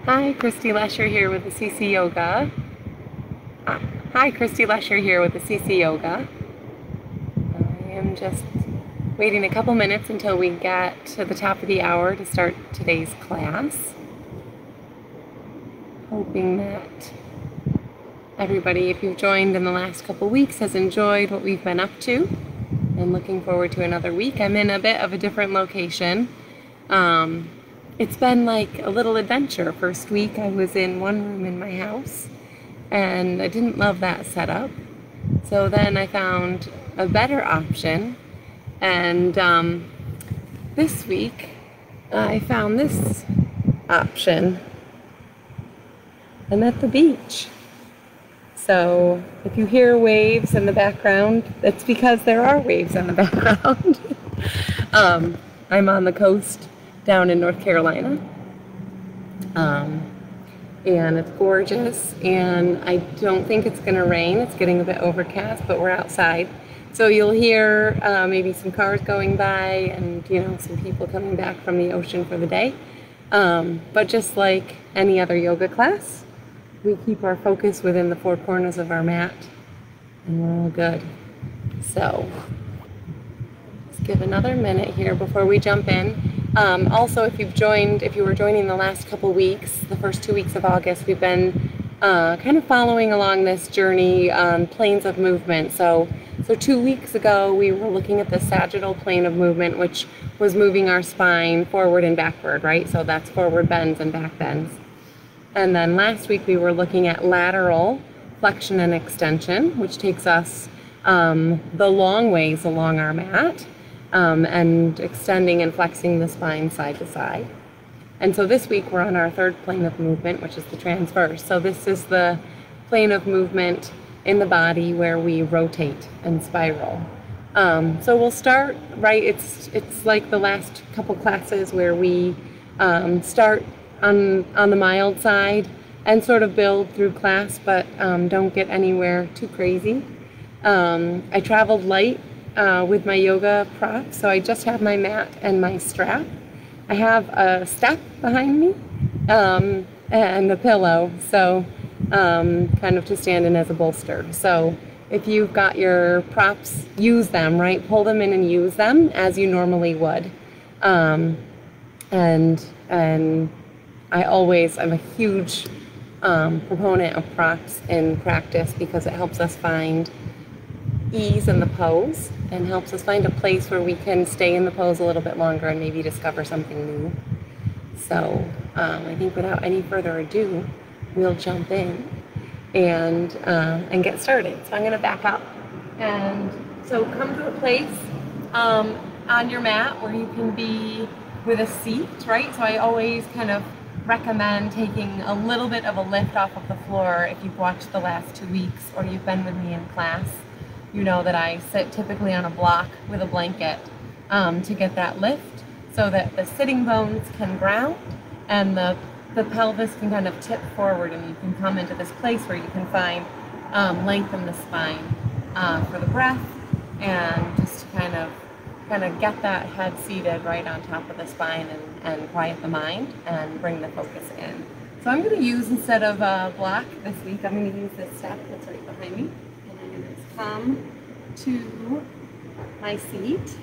Hi, Christy Lesher here with the CC Yoga. Hi, Christy Lesher here with the CC Yoga. I am just waiting a couple minutes until we get to the top of the hour to start today's class. Hoping that everybody, if you've joined in the last couple weeks, has enjoyed what we've been up to and looking forward to another week. I'm in a bit of a different location. It's been like a little adventure. First week I was in one room in my house and I didn't love that setup. So then I found a better option, and this week I found this option. I'm at the beach. So if you hear waves in the background, it's because there are waves in the background. I'm on the coast down in North Carolina, and it's gorgeous, and I don't think it's going to rain. It's getting a bit overcast, but we're outside, so you'll hear maybe some cars going by and some people coming back from the ocean for the day, but just like any other yoga class, we keep our focus within the four corners of our mat and we're all good. So let's give another minute here before we jump in. Also, if you were joining the last couple weeks, the first 2 weeks of August, we've been kind of following along this journey on planes of movement. So 2 weeks ago, we were looking at the sagittal plane of movement, which was moving our spine forward and backward, right? So that's forward bends and back bends. And then last week, we were looking at lateral flexion and extension, which takes us the long ways along our mat. And extending and flexing the spine side to side. And so this week we're on our third plane of movement, which is the transverse. So this is the plane of movement in the body where we rotate and spiral. So we'll start, right, it's like the last couple classes where we start on the mild side and sort of build through class, but don't get anywhere too crazy. I traveled light with my yoga props, so I just have my mat and my strap. I have a step behind me and a pillow, so kind of to stand in as a bolster. So if you've got your props, use them, right? Pull them in and use them as you normally would. And I'm a huge proponent of props in practice because it helps us find ease in the pose and helps us find a place where we can stay in the pose a little bit longer and maybe discover something new. So I think without any further ado, we'll jump in and get started. So I'm going to back up, and so come to a place on your mat where you can be with a seat, right? So I always kind of recommend taking a little bit of a lift off of the floor. If you've watched the last 2 weeks or you've been with me in class, you know that I sit typically on a block with a blanket to get that lift so that the sitting bones can ground and the pelvis can kind of tip forward, and you can come into this place where you can find lengthen the spine for the breath, and just kind of get that head seated right on top of the spine and quiet the mind and bring the focus in. So I'm going to use, instead of a block this week, I'm going to use this step that's right behind me. Come to my seat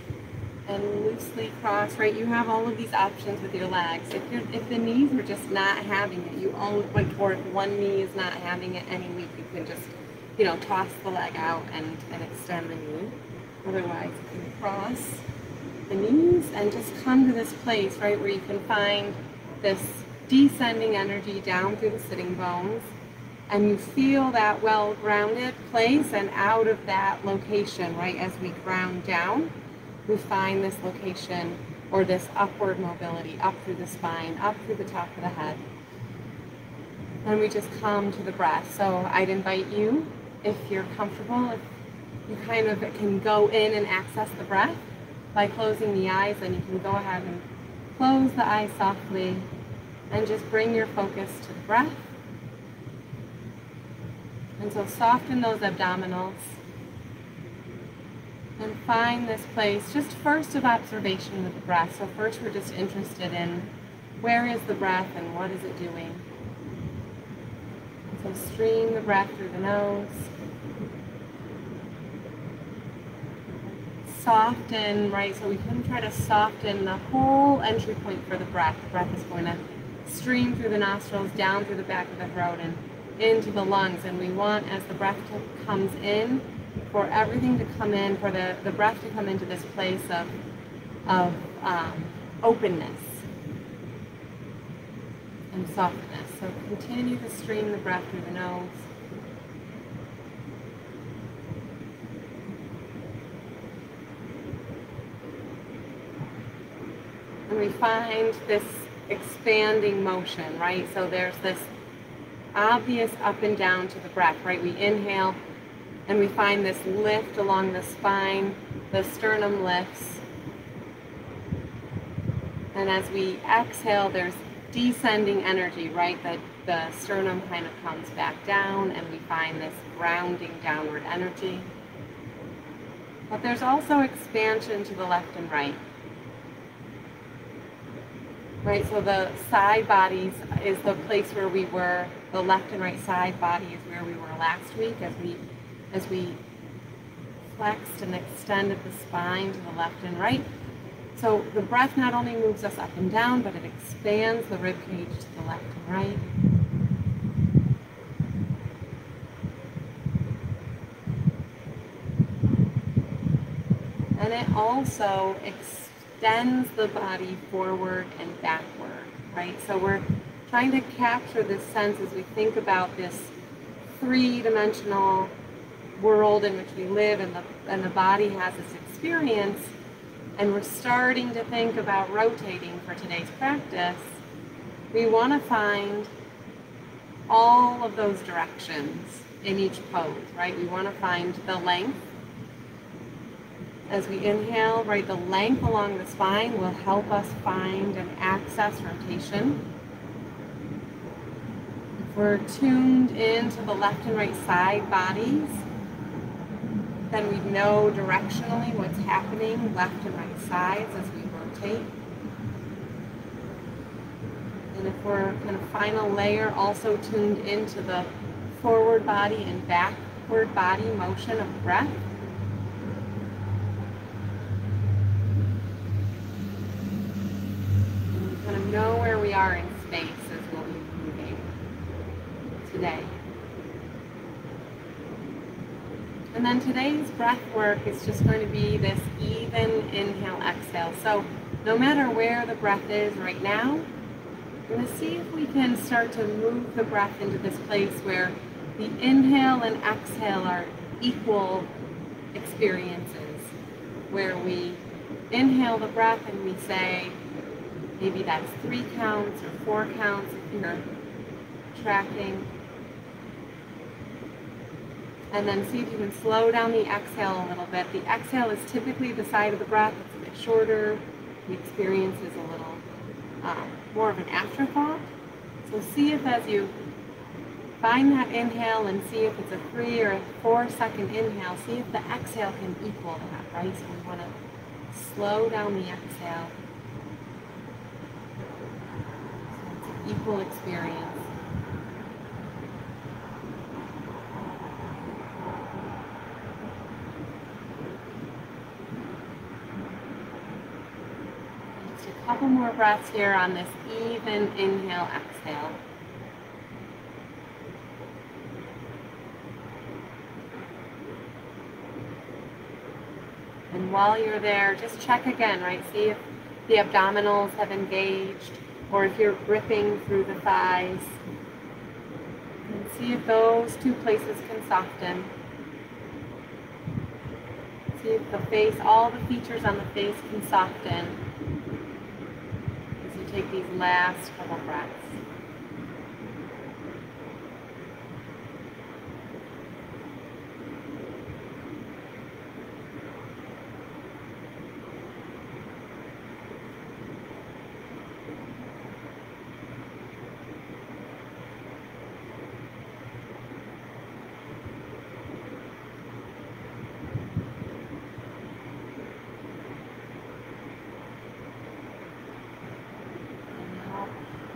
and loosely cross, right? You have all of these options with your legs. If the knees are just not having it, or if one knee is not having it any week, you can just, toss the leg out and extend the knee. Otherwise, you can cross the knees and just come to this place, right, where you can find this descending energy down through the sitting bones. And you feel that well-grounded place, and out of that location, right, as we ground down, we find this location or this upward mobility up through the spine, up through the top of the head. And we just come to the breath. So I'd invite you, if you're comfortable, if you kind of can go in and access the breath by closing the eyes, then you can go ahead and close the eyes softly and just bring your focus to the breath. And so soften those abdominals and find this place just first of observation with the breath. So first we're just interested in where is the breath and what is it doing? So stream the breath through the nose. Soften, right? So we can try to soften the whole entry point for the breath. The breath is going to stream through the nostrils, down through the back of the throat, and into the lungs. And we want, as the breath comes in, for everything to come in, for the breath to come into this place of openness and softness. So continue to stream the breath through the nose. And we find this expanding motion, right? So there's this obvious up and down to the breath, right? We inhale and we find this lift along the spine, the sternum lifts. And as we exhale, there's descending energy, right? The sternum kind of comes back down and we find this grounding downward energy. But there's also expansion to the left and right. Right, so the side bodies is the place where we were, the left and right side body is where we were last week as we flexed and extended the spine to the left and right. So the breath not only moves us up and down, but it expands the rib cage to the left and right. And it also extends the body forward and backward, right? So we're trying to capture this sense as we think about this three-dimensional world in which we live, and the body has this experience, and we're starting to think about rotating for today's practice. We want to find all of those directions in each pose, right? We want to find the length. As we inhale, right, the length along the spine will help us find and access rotation. If we're tuned into the left and right side bodies, then we know directionally what's happening left and right sides as we rotate. And if we're kind of final layer also tuned into the forward body and backward body motion of breath, know where we are in space as we'll be moving today. And then today's breath work is just going to be this even inhale, exhale. So no matter where the breath is right now, we're going to see if we can start to move the breath into this place where the inhale and exhale are equal experiences, where we inhale the breath and we say, maybe that's 3 counts or 4 counts if you're tracking. And then see if you can slow down the exhale a little bit. The exhale is typically the side of the breath. It's a bit shorter. The experience is a little more of an afterthought. So see if as you find that inhale and see if it's a 3 or a 4 second inhale, see if the exhale can equal that, right? So we want to slow down the exhale. Equal experience. Just a couple more breaths here on this even inhale, exhale. And while you're there, just check again, right? See if the abdominals have engaged, or if you're gripping through the thighs. And see if those two places can soften. See if the face, all the features on the face can soften as you take these last couple breaths.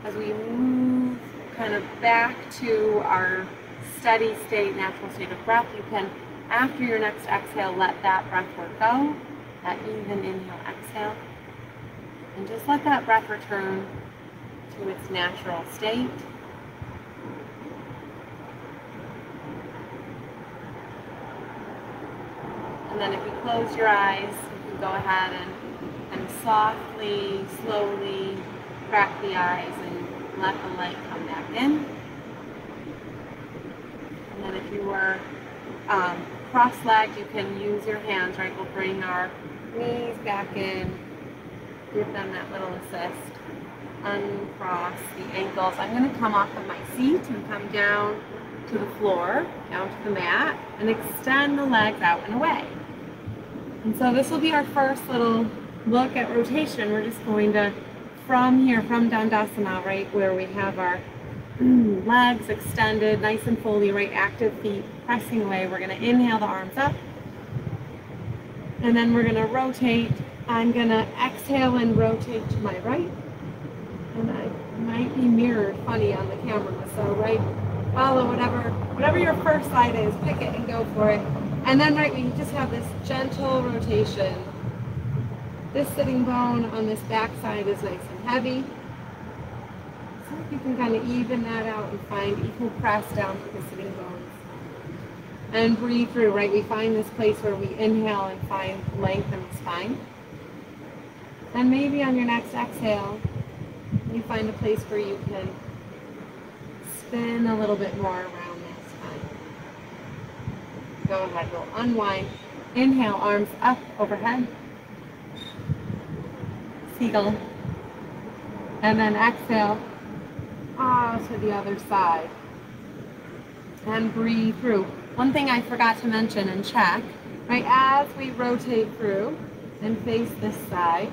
as we move kind of back to our steady state, natural state of breath, you can, after your next exhale, let that breath work go, that even inhale, exhale, and just let that breath return to its natural state. And then if you close your eyes, you can go ahead and softly, slowly crack the eyes and let the light come back in. And then if you were cross-legged, you can use your hands, right? We'll bring our knees back in, give them that little assist. Uncross the ankles. I'm going to come off of my seat and come down to the floor, down to the mat, and extend the legs out and away. And so this will be our first little look at rotation. We're just going to, from here, from Dandasana, right, where we have our legs extended, nice and fully, right, active feet pressing away. We're going to inhale the arms up, and then we're going to rotate. I'm going to exhale and rotate to my right. And I might be mirrored funny on the camera, so right, follow whatever your first side is, pick it and go for it. And then right, we just have this gentle rotation. This sitting bone on this back side is nice and heavy. So you can kind of even that out and find equal press down to the sitting bones. And breathe through, right? We find this place where we inhale and find length in the spine. And maybe on your next exhale, you find a place where you can spin a little bit more around that spine. Go ahead, we'll unwind. Inhale, arms up overhead. Seagull. And then exhale, to the other side. And breathe through. One thing I forgot to mention and check, right, as we rotate through and face this side,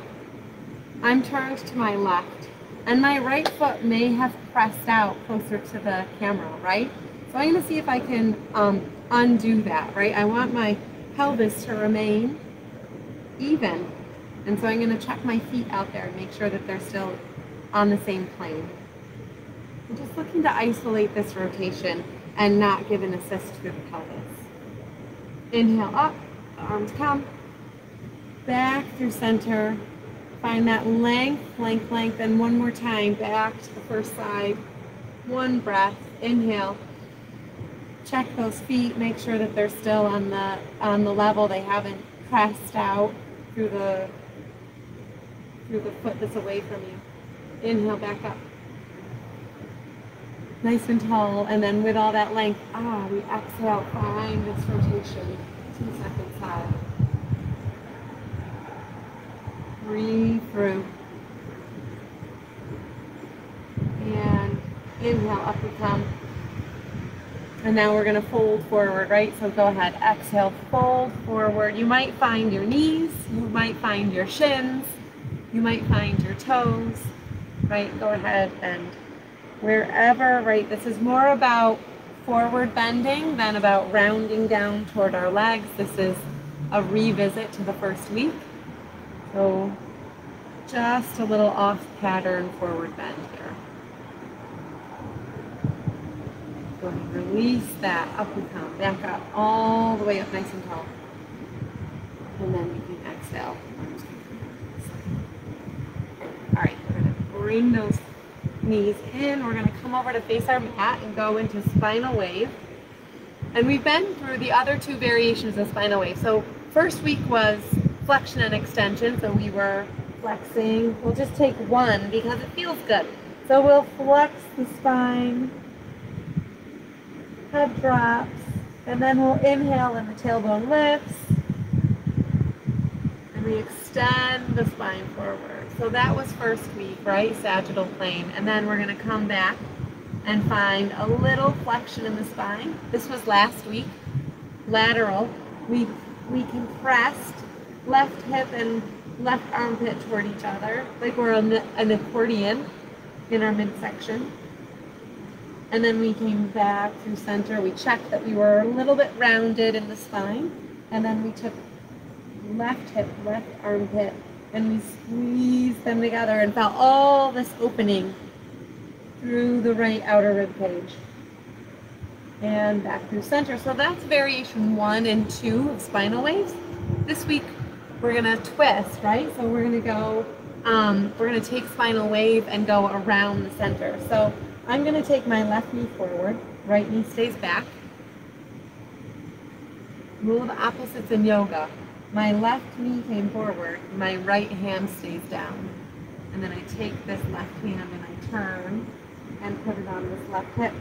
I'm turned to my left. And my right foot may have pressed out closer to the camera, right? So I'm going to see if I can undo that, right? I want my pelvis to remain even. And so I'm going to check my feet out there and make sure that they're still on the same plane. I'm just looking to isolate this rotation and not give an assist to the pelvis. Inhale up, the arms come, back through center. Find that length, length, length, and one more time, back to the first side. One breath, inhale. Check those feet, make sure that they're still on the level. They haven't pressed out through the foot that's away from you. Inhale, back up. Nice and tall, and then with all that length, we exhale, find this rotation to the second side. Breathe through. And inhale, up we come. And now we're going to fold forward, right? So go ahead, exhale, fold forward. You might find your knees, you might find your shins, you might find your toes, right? Go ahead and wherever, right? This is more about forward bending than about rounding down toward our legs. This is a revisit to the first week. So just a little off pattern forward bend here. Go ahead and release that, up we come, back up, all the way up nice and tall. And then you can exhale. All right, we're gonna bring those knees in. We're gonna come over to face our mat and go into spinal wave. And we've been through the other two variations of spinal wave. So first week was flexion and extension, so we were flexing. We'll just take one because it feels good. So we'll flex the spine, head drops, and then we'll inhale and the tailbone lifts, and we extend the spine forward. So that was first week, right? Sagittal plane. And then we're going to come back and find a little flexion in the spine. This was last week. Lateral. We compressed left hip and left armpit toward each other, like we're an accordion in our midsection. And then we came back through center. We checked that we were a little bit rounded in the spine. And then we took left hip, left armpit, and we squeezed them together and felt all this opening through the right outer rib cage and back through center. So that's variation 1 and 2 of spinal waves. This week we're gonna twist, right? So we're gonna go, we're gonna take spinal wave and go around the center. So I'm gonna take my left knee forward, right knee stays back. Rule of opposites in yoga. My left knee came forward, my right hand stays down. And then I take this left hand and I turn and put it on this left hip.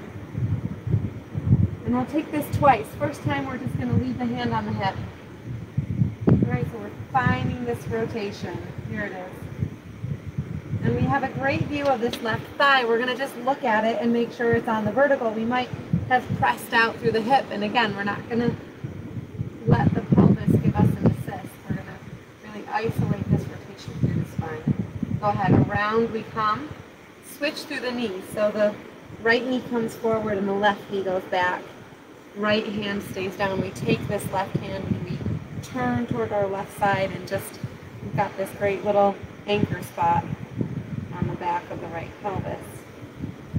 And we'll take this twice. First time we're just going to leave the hand on the hip. All right, so we're finding this rotation. Here it is. And we have a great view of this left thigh. We're going to just look at it and make sure it's on the vertical. We might have pressed out through the hip. And again, we're not going to let the pelvis give us an assist. We're going to really isolate this rotation through the spine. Go ahead, around we come. Switch through the knees. So the right knee comes forward and the left knee goes back. Right hand stays down. We take this left hand and we turn toward our left side and just, we've got this great little anchor spot on the back of the right pelvis.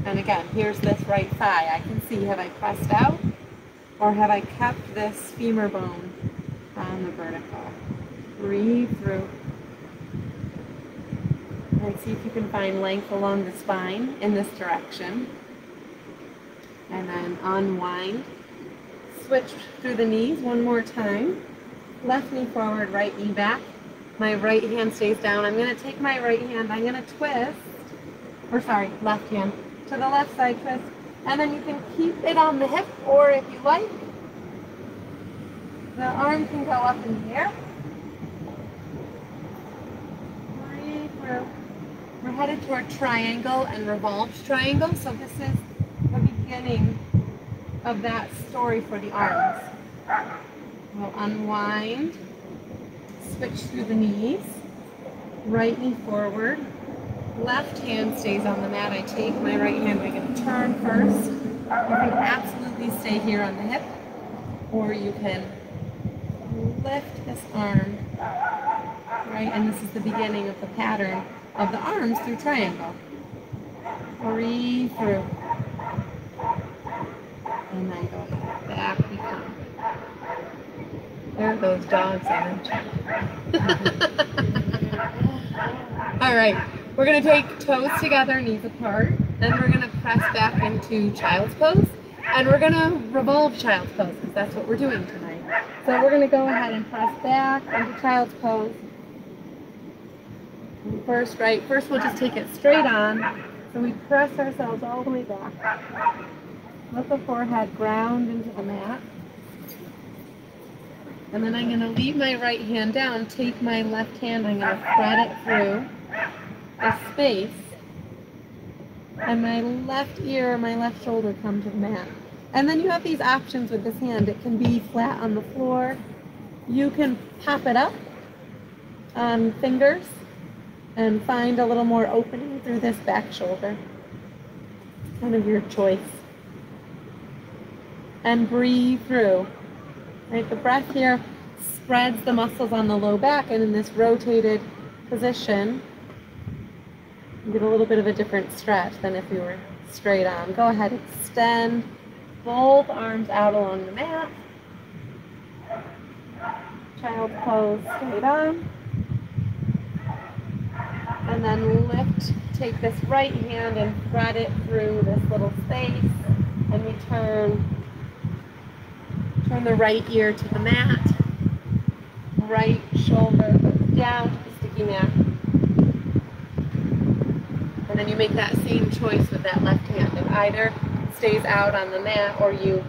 And again, here's this right thigh. I can see, have I pressed out or have I kept this femur bone on the vertical? Breathe through. And see if you can find length along the spine in this direction. And then unwind. Switch through the knees one more time. Left knee forward, right knee back. My right hand stays down. I'm going to take my right hand, I'm going to twist, or sorry, left hand, to the left side twist. And then you can keep it on the hip, or if you like, the arm can go up in the air. Breathe through. We're headed toward triangle and revolved triangle, so this is the beginning of that story for the arms. We'll unwind, switch through the knees, right knee forward, left hand stays on the mat. I take my right hand, I'm going to turn first. You can absolutely stay here on the hip, or you can lift this arm, right? And this is the beginning of the pattern of the arms through triangle. Breathe through. And then go back we come. There are those dogs, aren't you? All right, we're going to take toes together, knees apart, and we're going to press back into child's pose, and we're going to revolve child's pose, because that's what we're doing tonight. So we're going to go ahead and press back into child's pose. First we'll just take it straight on, so we press ourselves all the way back. Let the forehead ground into the mat. And then I'm going to leave my right hand down, take my left hand, I'm going to thread it through a space, and my left ear, my left shoulder come to the mat. And then you have these options with this hand. It can be flat on the floor. You can pop it up on fingers and find a little more opening through this back shoulder. Kind of your choice. And breathe through. Right, the breath here spreads the muscles on the low back, and in this rotated position, you get a little bit of a different stretch than if you were straight on. Go ahead, extend both arms out along the mat. Child's pose, straight on. And then lift, take this right hand and thread it through this little space, and we turn the right ear to the mat, right shoulder goes down to the sticky mat, and then you make that same choice with that left hand. It either stays out on the mat or you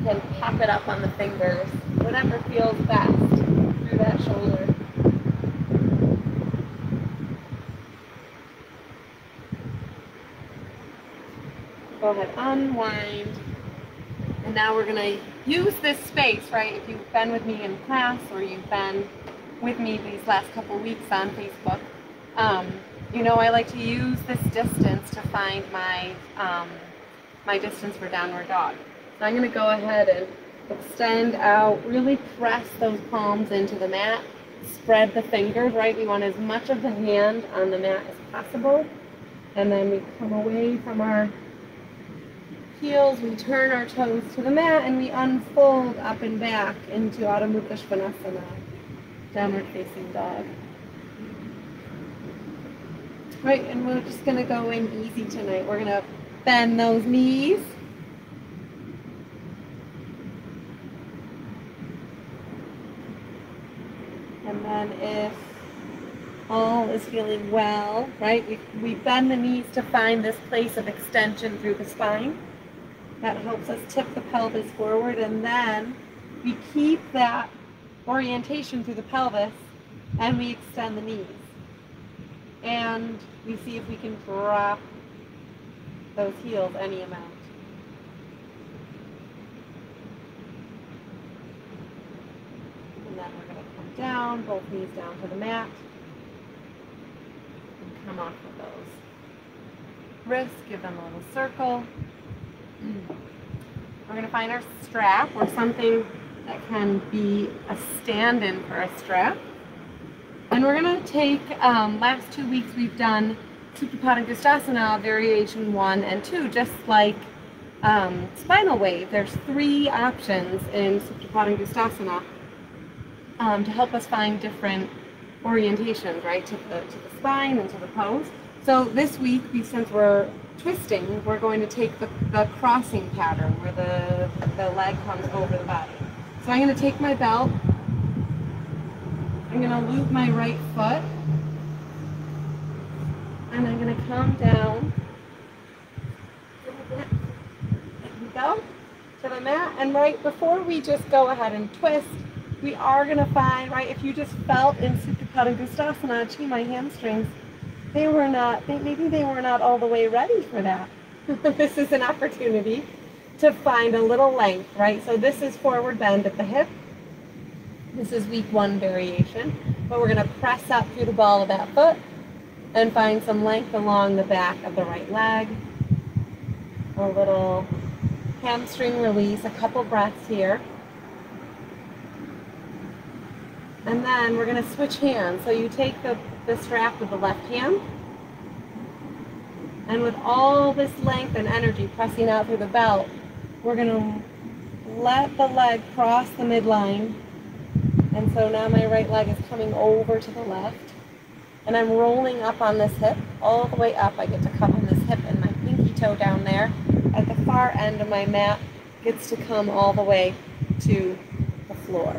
can pop it up on the fingers, whatever feels best through that shoulder. Go ahead, unwind. And now we're going to use this space, right? If you've been with me in class or you've been with me these last couple weeks on Facebook, you know I like to use this distance to find my my distance for downward dog. So I'm going to go ahead and extend out, really press those palms into the mat, spread the fingers, right? We want as much of the hand on the mat as possible. And then we come away from our heels, we turn our toes to the mat, and we unfold up and back into Adho Mukha Svanasana, downward facing dog. Right, and we're just going to go in easy tonight. We're going to bend those knees. And then if all is feeling well, right, we bend the knees to find this place of extension through the spine. That helps us tip the pelvis forward, and then we keep that orientation through the pelvis and we extend the knees. And we see if we can drop those heels any amount. And then we're going to come down, both knees down to the mat. And come off of those wrists, give them a little circle. We're going to find our strap or something that can be a stand-in for a strap. And we're going to take, last 2 weeks we've done Supta Padangusthasana variation 1 and 2, just like spinal wave. There's 3 options in Supta Padangusthasana to help us find different orientations, right, to the spine and to the pose. So this week, since we're twisting, we're going to take the crossing pattern where the leg comes over the body. So I'm going to take my belt, I'm going to loop my right foot, and I'm going to come down, there we go, to the mat. And right before we just go ahead and twist, we are going to find, right, if you just felt in Supta Padangusthasana, gee, my hamstrings, maybe they were not all the way ready for that. This is an opportunity to find a little length, right? So this is forward bend at the hip. This is week 1 variation, but we're going to press up through the ball of that foot and find some length along the back of the right leg. A little hamstring release, a couple breaths here. And then we're going to switch hands. So you take the strap with the left hand, and with all this length and energy pressing out through the belt, we're going to let the leg cross the midline. And so now my right leg is coming over to the left, and I'm rolling up on this hip, all the way up. I get to come on this hip, and my pinky toe down there at the far end of my mat gets to come all the way to the floor.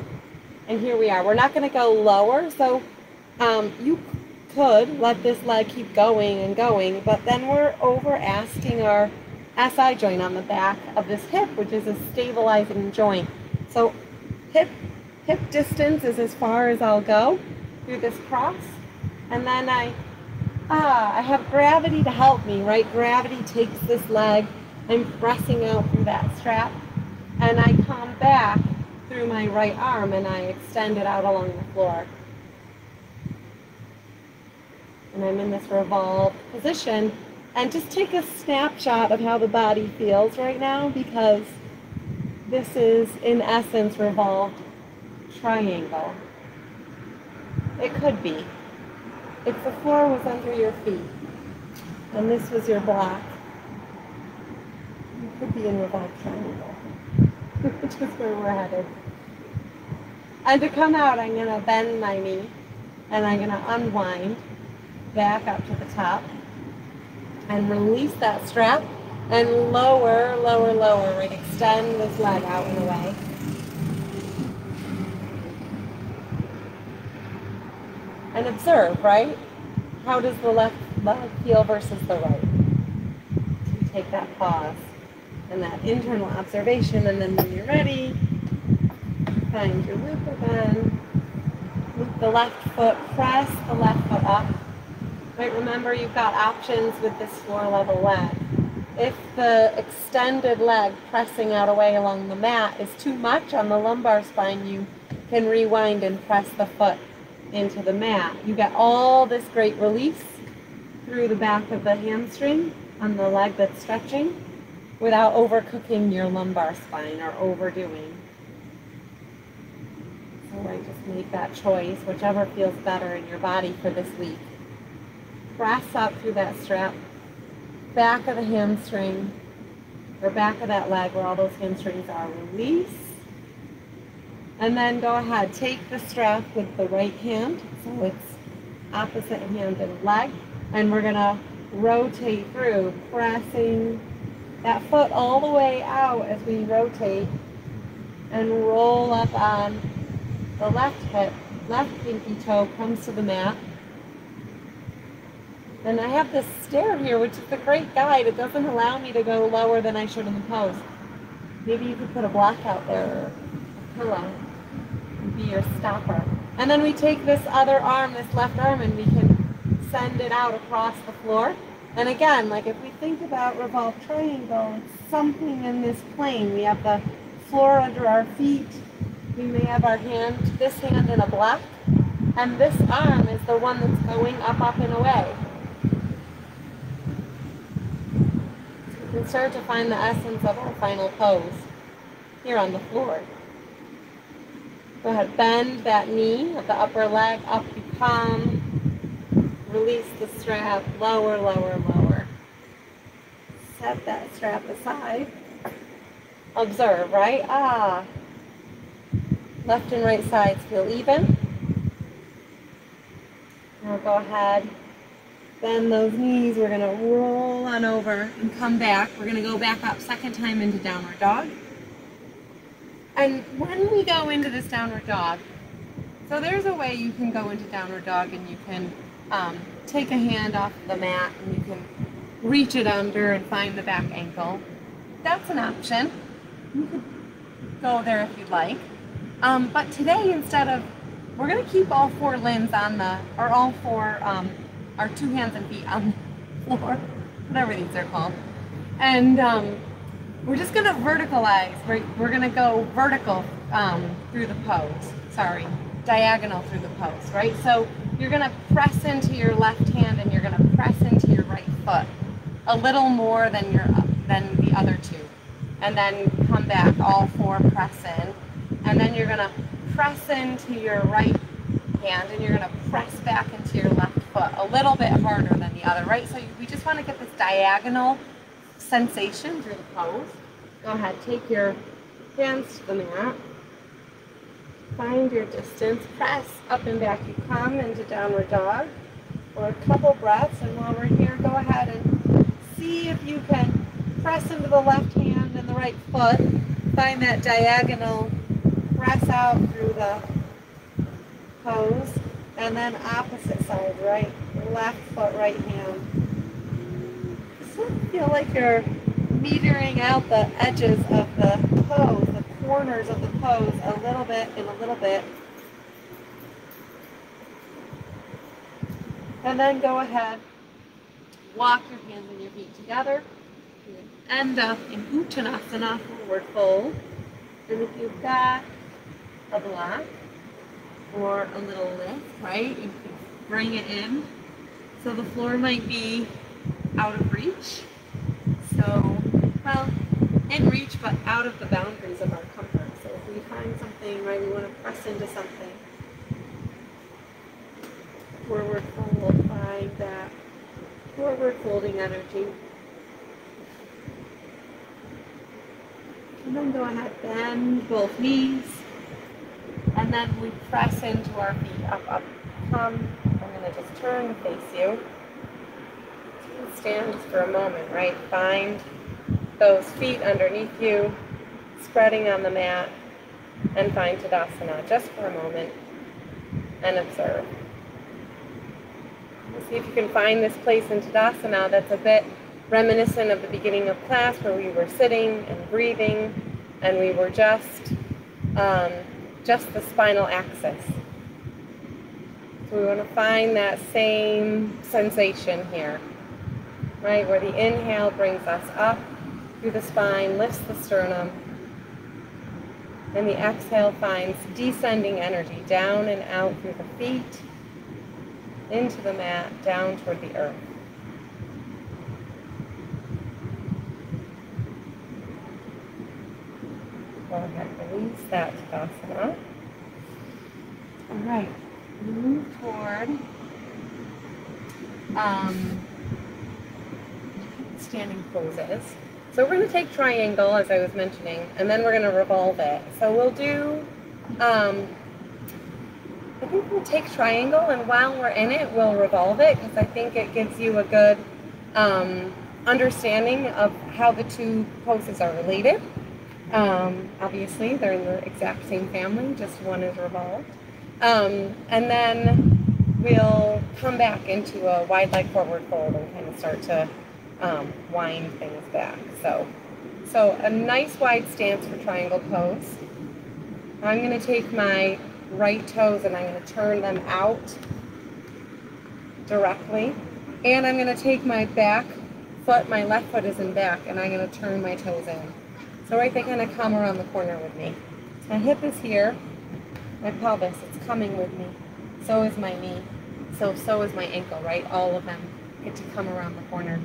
And here we are. We're not going to go lower, so you could let this leg keep going and going, but then we're over asking our SI joint on the back of this hip, which is a stabilizing joint. So hip distance is as far as I'll go through this cross, and then I have gravity to help me, right? Gravity takes this leg, I'm pressing out through that strap, and I come back through my right arm and I extend it out along the floor. And I'm in this revolved position, and just take a snapshot of how the body feels right now, because this is in essence revolved triangle. It could be. If the floor was under your feet and this was your block, you could be in revolved triangle, which is where we're headed. And to come out, I'm going to bend my knee and I'm going to unwind back up to the top and release that strap and lower, right? Extend this leg out and away. And observe, right? How does the left leg feel versus the right? So you take that pause and that internal observation, and then when you're ready, find your loop again. Loop the left foot, press the left foot up. Right, remember you've got options with this floor level leg. If the extended leg pressing out away along the mat is too much on the lumbar spine, you can rewind and press the foot into the mat. You get all this great release through the back of the hamstring on the leg that's stretching without overcooking your lumbar spine or overdoing. So I just make that choice, whichever feels better in your body for this week. Press up through that strap, back of the hamstring, or back of that leg where all those hamstrings are. Release. And then go ahead, take the strap with the right hand, so it's opposite hand and leg, and we're gonna rotate through, pressing that foot all the way out as we rotate, and roll up on the left hip, left pinky toe comes to the mat. And I have this stair here, which is a great guide. It doesn't allow me to go lower than I should in the pose. Maybe you could put a block out there or a pillow and be your stopper. And then we take this other arm, this left arm, and we can send it out across the floor. And again, like if we think about revolve triangle, it's something in this plane. We have the floor under our feet. We may have our hand, this hand in a block, and this arm is the one that's going up, up, and away. So we can start to find the essence of our final pose here on the floor. Go ahead, bend that knee of the upper leg, up you come. Release the strap, lower, lower, lower. Set that strap aside. Observe, right? Ah. Left and right sides feel even. Now go ahead, bend those knees. We're going to roll on over and come back. We're going to go back up second time into downward dog. And when we go into this downward dog, so there's a way you can go into downward dog and you can take a hand off the mat and you can reach it under and find the back ankle. That's an option. You could go there if you'd like. But today, instead of, we're going to keep all four limbs on the, or all four, our two hands and feet on the floor, whatever these are called. And we're just going to verticalize. We're going to go vertical through the pose. Sorry, diagonal through the pose, right? So you're going to press into your left hand and you're going to press into your right foot a little more than the other two. And then come back, all four press in. And then you're going to press into your right hand and you're going to press back into your left foot a little bit harder than the other, right? So we just want to get this diagonal sensation through the pose. Go ahead, take your hands to the mat. Find your distance, press up and back. You come into downward dog for a couple breaths, and while we're here, go ahead and see if you can press into the left hand and the right foot. Find that diagonal press out through the pose, and then opposite side, right, left foot, right hand. Just feel like you're metering out the edges of the pose, the corners of the pose, a little bit and a little bit. And then go ahead, walk your hands and your feet together, end up in Uttanasana, forward fold. And if you've got a block or a little lift, right, you can bring it in. So the floor might be out of reach. So, well, in reach, but out of the boundaries of our comfort. So if we find something, right, we want to press into something. Forward fold, find that forward folding energy. And then go ahead, bend both knees. And then we press into our feet, up, up, come. I'm going to just turn to face you. Stand just for a moment, right? Find those feet underneath you, spreading on the mat, and find Tadasana just for a moment, and observe. See if you can find this place in Tadasana that's a bit reminiscent of the beginning of class where we were sitting and breathing, and we were just the spinal axis. So we want to find that same sensation here, right? Where the inhale brings us up through the spine, lifts the sternum, and the exhale finds descending energy down and out through the feet, into the mat, down toward the earth. Go ahead, release that Tadasana. All right, move toward standing poses. So we're going to take triangle, as I was mentioning, and then we're going to revolve it. So we'll do, I think we'll take triangle, and while we're in it, we'll revolve it, because I think it gives you a good understanding of how the two poses are related. Obviously, they're in the exact same family, just one is revolved. And then we'll come back into a wide leg forward fold and kind of start to wind things back. So a nice wide stance for triangle pose. I'm going to take my right toes and I'm going to turn them out directly. And I'm going to take my back foot, my left foot is in back, and I'm going to turn my toes in. So right, they kind of come around the corner with me. So my hip is here, my pelvis, it's coming with me. So is my knee. So is my ankle, right? All of them get to come around the corner.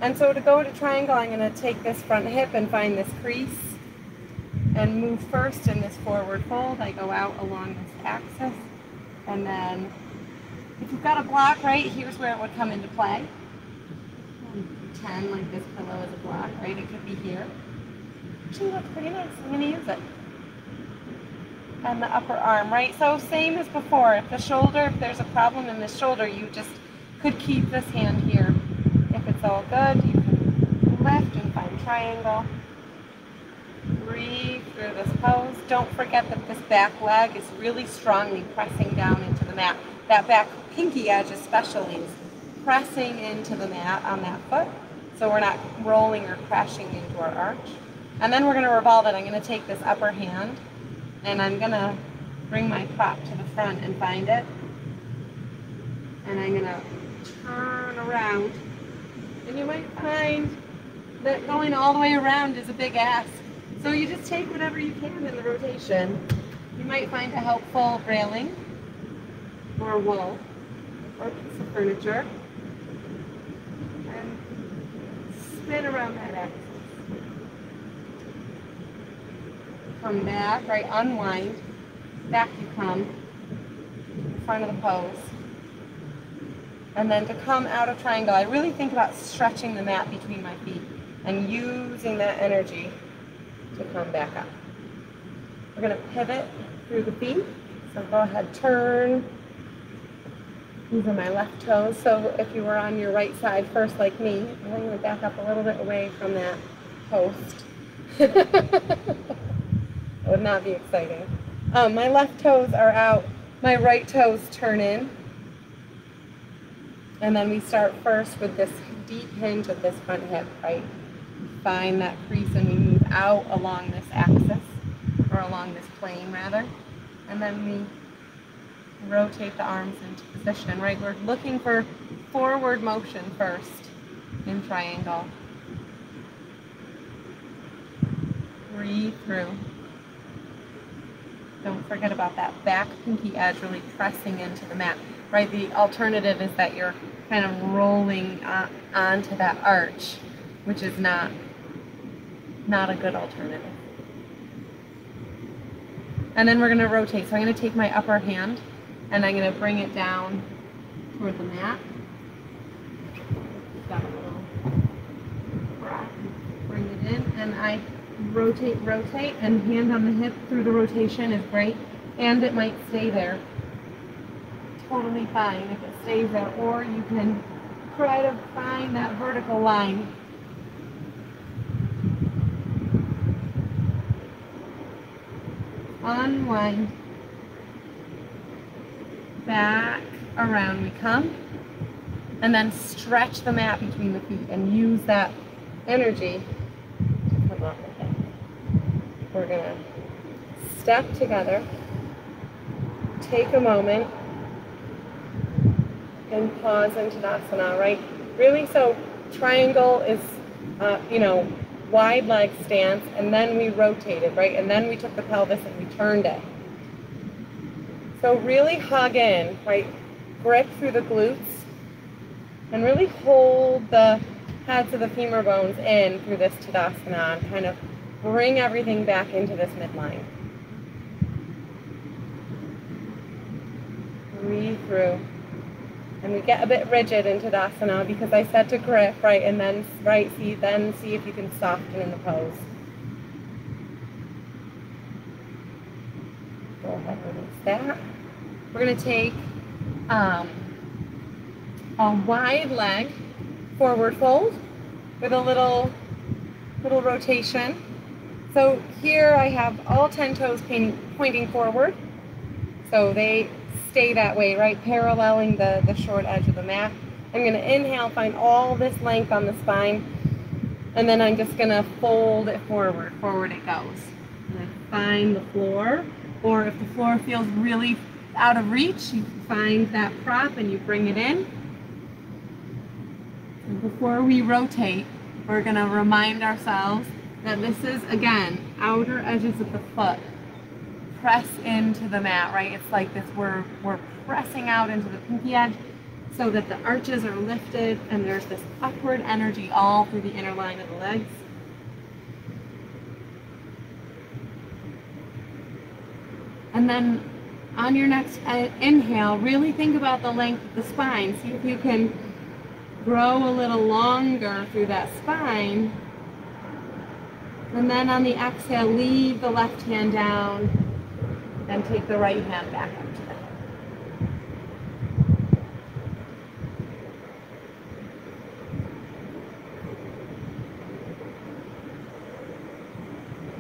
And so to go to triangle, I'm going to take this front hip and find this crease and move first in this forward fold. I go out along this axis, and then if you've got a block, right, here's where it would come into play. Pretend like this pillow is a block, right? It could be here. Actually, that's pretty nice. I'm going to use it. And the upper arm, right? So same as before. If there's a problem in the shoulder, you just could keep this hand here. If it's all good, you can lift and find triangle. Breathe through this pose. Don't forget that this back leg is really strongly pressing down into the mat. That back pinky edge especially is pressing into the mat on that foot, so we're not rolling or crashing into our arch. And then we're going to revolve it. I'm going to take this upper hand and I'm going to bring my prop to the front and find it. And I'm going to turn around. And you might find that going all the way around is a big ask. So you just take whatever you can in the rotation. You might find a helpful railing or a wall or a piece of furniture. And spin around that axis. Come back, right, unwind, back you come, in front of the pose. And then to come out of triangle, I really think about stretching the mat between my feet and using that energy to come back up. We're going to pivot through the feet, so go ahead, turn. These are my left toes, so if you were on your right side first like me, I'm going to back up a little bit away from that post. That would not be exciting. My left toes are out. My right toes turn in. And then we start first with this deep hinge of this front hip, right? Find that crease and we move out along this axis, or along this plane rather. And then we rotate the arms into position, right? We're looking for forward motion first in triangle. Breathe through. Don't forget about that back pinky edge really pressing into the mat, right? The alternative is that you're kind of rolling onto that arch, which is not a good alternative. And then we're going to rotate. So I'm going to take my upper hand and I'm going to bring it down toward the mat. Got a little breath. Bring it in and I rotate, and hand on the hip through the rotation is great, and it might stay there. Totally fine if it stays there, or you can try to find that vertical line. Unwind. Back around we come, and then stretch the mat between the feet and use that energy to come up. We're going to step together, take a moment, and pause into Tadasana, right? Really, so triangle is, wide leg stance, and then we rotated, right? And then we took the pelvis and we turned it. So really hug in, right? Grip through the glutes, and really hold the heads of the femur bones in through this Tadasana, and kind of bring everything back into this midline. Breathe through And we get a bit rigid in Tadasana because I said to grip, right, and then, right, then see if you can soften in the pose. Go ahead and release that. We're going to take a wide leg forward fold with a little rotation. So here I have all 10 toes pointing forward. So they stay that way, right? Paralleling the short edge of the mat. I'm going to inhale, find all this length on the spine, and then I'm just going to fold it forward. Forward it goes. And I find the floor, or if the floor feels really out of reach, you find that prop and you bring it in. And before we rotate, we're going to remind ourselves that this is, again, outer edges of the foot. Press into the mat, right? It's like this, we're pressing out into the pinky edge so that the arches are lifted and there's this upward energy all through the inner line of the legs. And then on your next inhale, really think about the length of the spine. See if you can grow a little longer through that spine. And then on the exhale, leave the left hand down and take the right hand back up to the hip.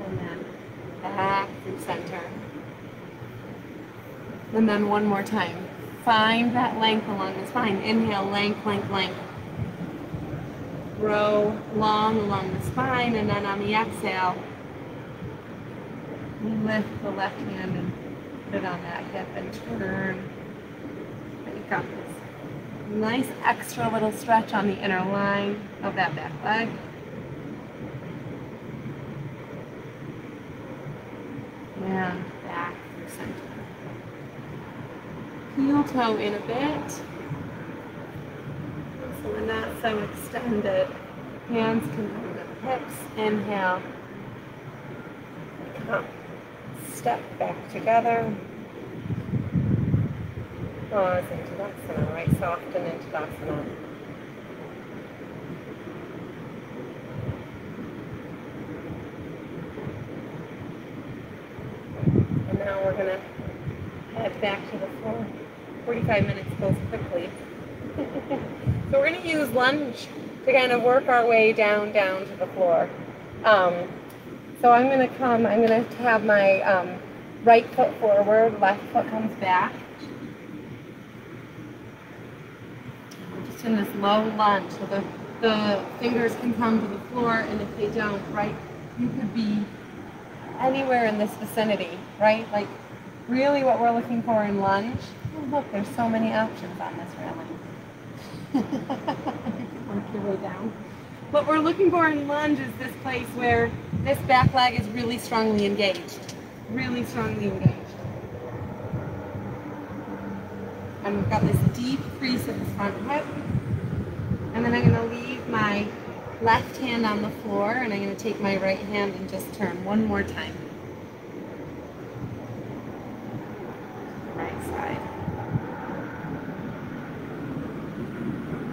And then back through center. And then one more time. Find that length along the spine. Inhale, length, length, length. Grow long along the spine, and then on the exhale, lift the left hand and put it on that hip and turn. You got this. Nice extra little stretch on the inner line of that back leg. And back through center. Heel toe in a bit. So we're not so extended. Hands can come to the hips. Inhale. Come. Step back together. Pause into Tadasana, right? Soften into Tadasana. And now we're going to head back to the floor. 45 minutes goes quickly. So we're going to use lunge to kind of work our way down to the floor. So I'm going to have my right foot forward, left foot comes back. We're just in this low lunge, so the fingers can come to the floor, and if they don't, right, you could be anywhere in this vicinity, right? Like really what we're looking for in lunge. Oh, look, there's so many options on this railing. You can work your way down. What we're looking for in lunge is this place where this back leg is really strongly engaged. Really strongly engaged. And we've got this deep crease at the front hip. And then I'm going to leave my left hand on the floor, and I'm going to take my right hand and just turn one more time. Right side.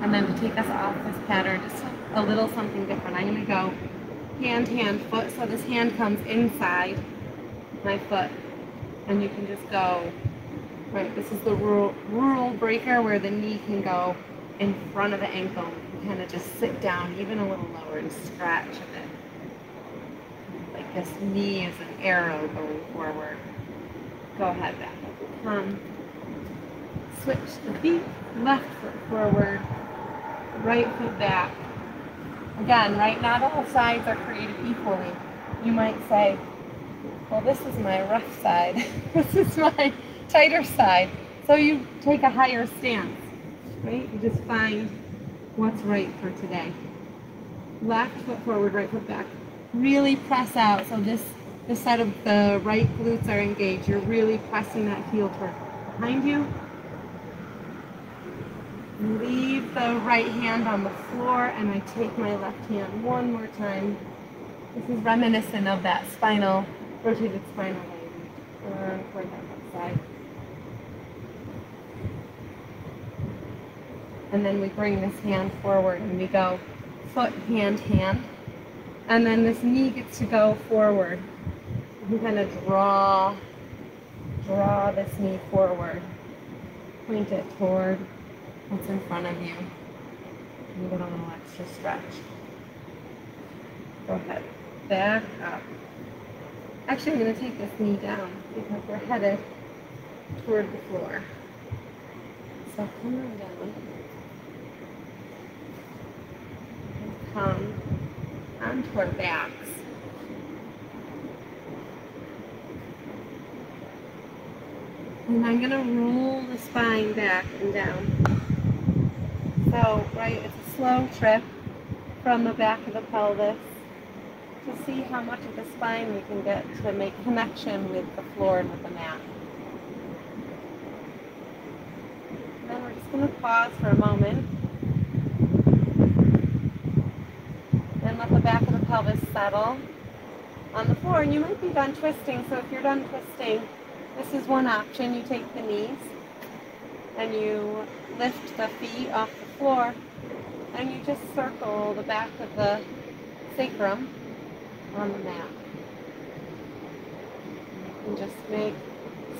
And then to take us off this pattern, just a little something different. I'm going to go hand, hand, foot. So this hand comes inside my foot. And you can just go, right, this is the rural breaker where the knee can go in front of the ankle. You can kind of just sit down even a little lower and scratch a bit. Like this knee is an arrow going forward. Go ahead, back up. Come. Switch the feet, left foot forward, right foot back. Again, right, not all sides are created equally. You might say, well, this is my rough side. This is my tighter side. So you take a higher stance, right? You just find what's right for today. Left foot forward, right foot back. Really press out. So this side of the right glutes are engaged. You're really pressing that heel toward behind you. Leave the right hand on the floor, and I take my left hand one more time. This is reminiscent of that rotated spinal leg. Toward that left side. And then we bring this hand forward and we go foot, hand, hand. And then this knee gets to go forward. You kind of draw this knee forward. Point it toward what's in front of you. And get a little extra stretch. Go ahead. Back up. Actually, I'm going to take this knee down because we're headed toward the floor. So come on down. And come onto our backs. And I'm going to roll the spine back and down. So, right, it's a slow trip from the back of the pelvis to see how much of the spine we can get to make connection with the floor and with the mat. And then we're just going to pause for a moment and let the back of the pelvis settle on the floor. And you might be done twisting, so if you're done twisting, this is one option. You take the knees and you lift the feet off the floor and you just circle the back of the sacrum on the mat. You can just make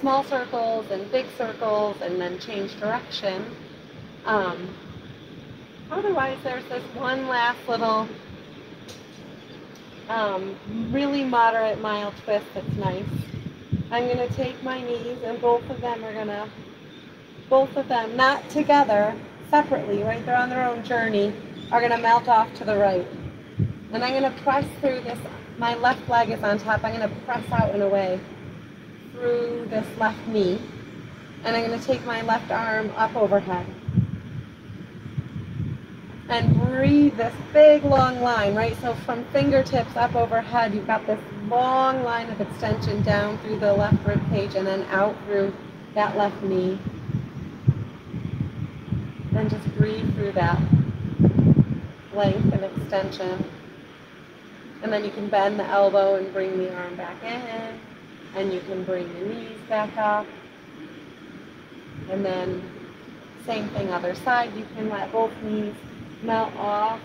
small circles and big circles and then change direction. Otherwise, there's this one last little really moderate, mild twist that's nice. I'm going to take my knees and both of them, not together, separately, right? They're on their own journey, are going to melt off to the right. And I'm going to press through this, my left leg is on top, I'm going to press out and away through this left knee. And I'm going to take my left arm up overhead. And breathe this big long line, right? So from fingertips up overhead, you've got this long line of extension down through the left rib cage and then out through that left knee. And just breathe through that length and extension. And then you can bend the elbow and bring the arm back in. And you can bring the knees back up. And then same thing other side. You can let both knees melt off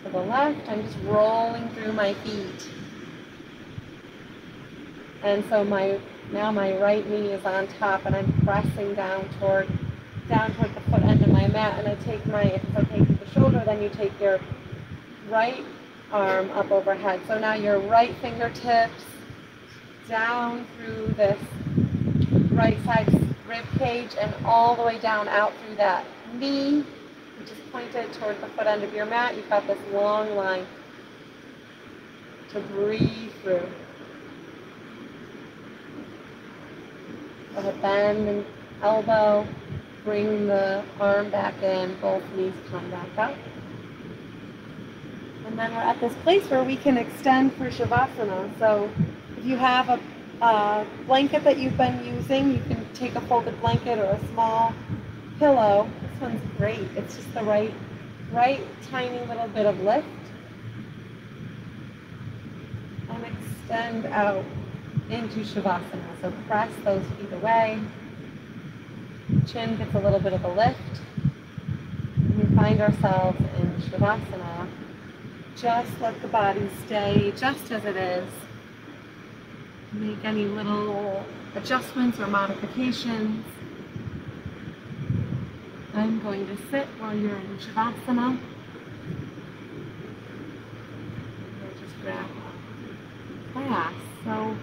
to the left. I'm just rolling through my feet. And so now my right knee is on top and I'm pressing down toward the foot end of my mat, and I take if it's okay to the shoulder, then you take your right arm up overhead. So now your right fingertips down through this right side rib cage and all the way down out through that knee, which is pointed toward the foot end of your mat. You've got this long line to breathe through. Go ahead, bend and elbow. Bring the arm back in, both knees come back up. And then we're at this place where we can extend for Shavasana. So if you have a blanket that you've been using, you can take a folded blanket or a small pillow. This one's great. It's just the right tiny little bit of lift. And extend out into Shavasana. So press those feet away. Chin gets a little bit of a lift. And we find ourselves in Shavasana. Just let the body stay just as it is. Make any little adjustments or modifications. I'm going to sit while you're in Shavasana. We'll just wrap up class. So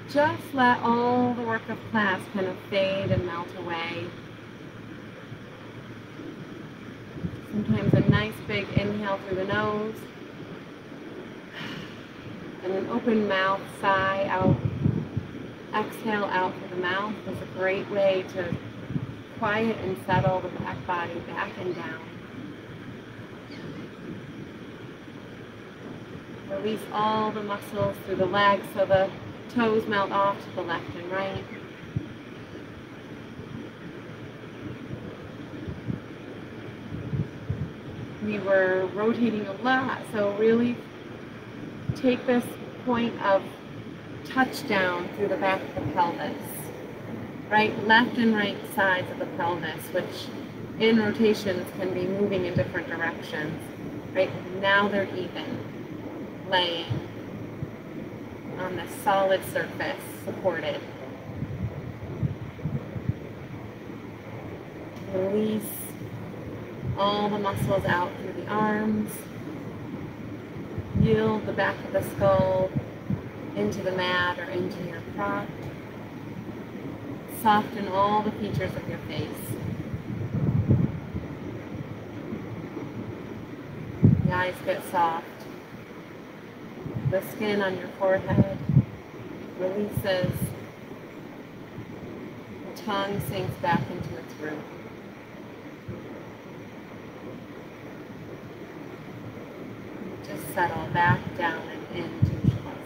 just let all the work of class kind of fade and melt away. Sometimes a nice big inhale through the nose and an open mouth, sigh out. Exhale out through the mouth is a great way to quiet and settle the back body back and down. Release all the muscles through the legs so the toes melt off to the left and right. We were rotating a lot, so really take this point of touchdown through the back of the pelvis. Right, left and right sides of the pelvis, which in rotations can be moving in different directions. Right now they're even, laying on this solid surface, supported. Release all the muscles out through the arms. Yield the back of the skull into the mat or into your prop. Soften all the features of your face. The eyes get soft. The skin on your forehead releases. The tongue sinks back into its root. Just settle back down and into Shavasana.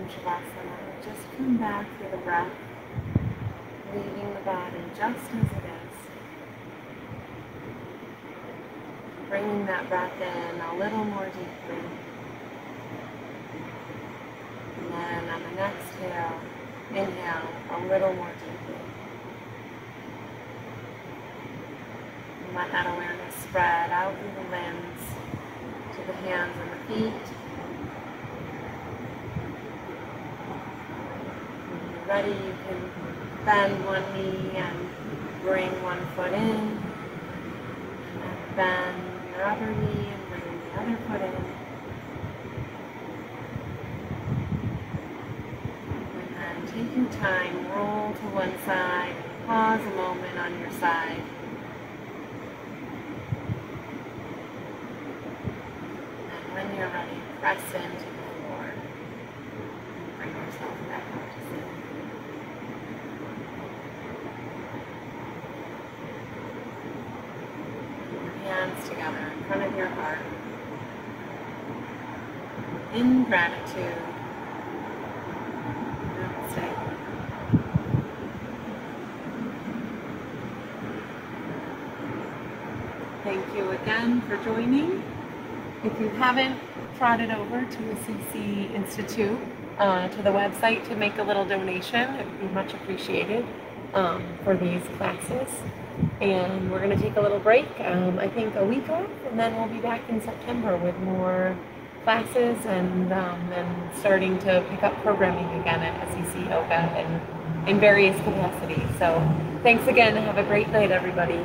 Shavasana. Just come back through the breath, leaving the body just as it is. Bringing that breath in a little more deeply. And then on the next inhale a little more deeply. And let that awareness spread out through the limbs to the hands and the feet. Ready, you can bend one knee and bring one foot in, and then bend your other knee and bring the other foot in, and then take your time, roll to one side, pause a moment on your side, and when you're ready, press into the floor, bring yourself back up to sit. Hands together in front of your heart. In gratitude. Namaste. Thank you again for joining. If you haven't trotted over to the CC Institute, to the website to make a little donation, it would be much appreciated for these classes. And we're going to take a little break, I think a week off, and then we'll be back in September with more classes and starting to pick up programming again at SEC Yoga and in various capacities. So thanks again. Have a great night, everybody.